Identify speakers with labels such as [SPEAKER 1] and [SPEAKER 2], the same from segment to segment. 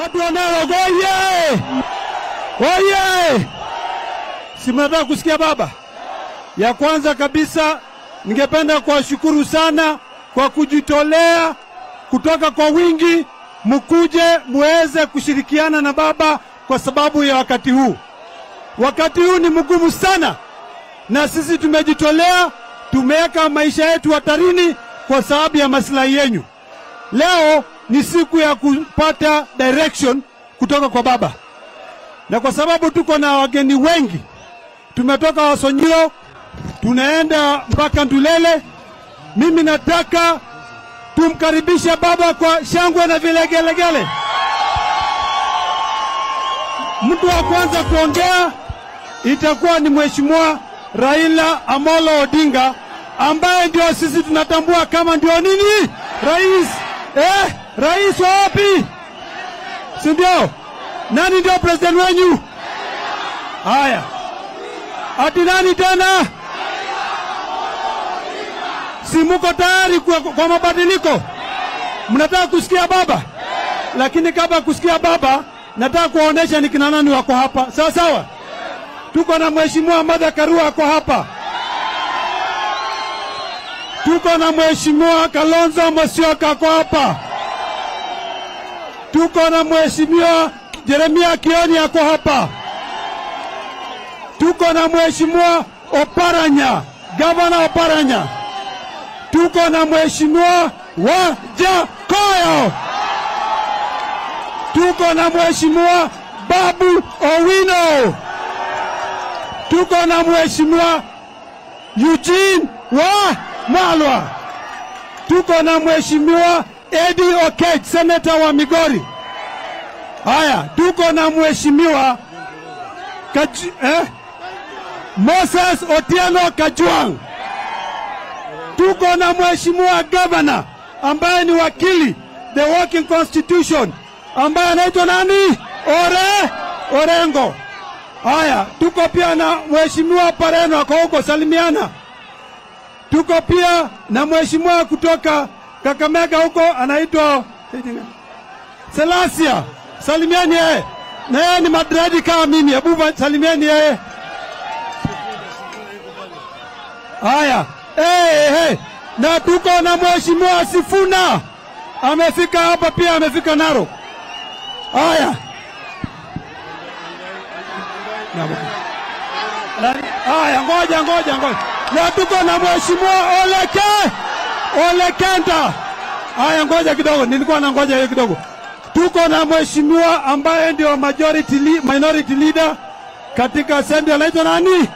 [SPEAKER 1] Watu wa Narok oye! Oye! Si mnataka kusikia baba? Ya kwanza kabisa ningependa kuwashukuru sana kwa kujitolea kutoka kwa wingi, mkuje muweze kushirikiana na baba kwa sababu ya wakati huu. Wakati huu ni mgumu sana, na sisi tumejitolea, tumeweka maisha yetu hatarini kwa sababu ya maslahi yenu. Leo ni siku ya kupata direction kutoka kwa baba, na kwa sababu tuko na wageni wengi, tumetoka Wasonyiro, tunaenda mpaka Ndulele. Mimi nataka tumkaribishe baba kwa shangwe na vilegelegele. Mtu wa kwanza kuongea itakuwa ni Mheshimiwa Raila Amolo Odinga, ambaye ndio sisi tunatambua kama ndio nini? Rais. Rais wapi? Si ndio? Nani ndio president wenyu? Haya. Ati nani tena? Si muko tayari kwa mabadiliko? Mnataka kusikia baba? Lakini kabla kusikia baba, nataka kuonesha ni kina nani wako hapa. Sawa sawa? Tuko na Mheshimiwa Martha Karua wako hapa. Tuko na Mheshimiwa Kalonzo Musyoka wako hapa. Tuko na Mheshimiwa Jeremia Kioni wako hapa. Tuko na Mheshimiwa Oparanya, Governor Oparanya. Tuko na Mheshimiwa Wajakoya. Tuko na Mheshimiwa Babu Owino. Tuko na Mheshimiwa Eugene Wamalwa. Tuko na Mheshimiwa Eddie Oketch, Senator wa Migori. Haya, tuko na Mheshimiwa Moses Otieno Kajwang. Tuko na Mheshimiwa Governor ambaye ni wakili the Working Constitution, ambaye anaitwa nani? Orengo. Haya, tuko pia na Mheshimiwa Pareno ako huko, salimiana. Tuko pia na Mheshimiwa kutoka Kakamega huko, anaitwa Selasia. Salimiani yeye. Na yeye ni Madrid kama mimi. Hebu salimiani yeye. Haya. Na tuko na Mheshimiwa Sifuna. Amefika hapa pia, amefika Narok. Haya. Haya, ngoja. Na tuko na Mheshimiwa Ole Kenta. Haya, ngoja kidogo. Nilikuwa na ngoja hiyo kidogo. Tuko na Mheshimiwa ambaye ndio minority leader katika Assembly, anaitwa nani?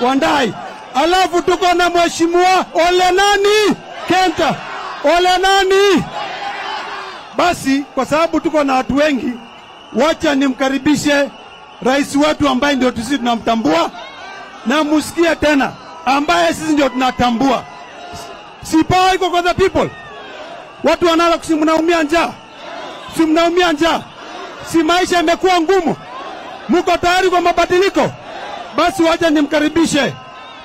[SPEAKER 1] Wandai. Alafu tuko na Mheshimiwa Ole nani? Kenta. Ole nani? Basi kwa sababu tuko na watu wengi, wacha nimkaribishe rais wetu ambaye ndio sisi tunamtambua, na musikia tena ambaye sisi ndio tunatambua. Si power iko kwa the people. Watu wanala kusimnaumia njaa. Simnaumia njaa. Si maisha yamekuwa ngumu. Muko tayari kwa mabadiliko? Basi wacha nimkaribishe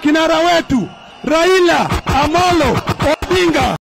[SPEAKER 1] kinara wetu Raila Amolo Odinga.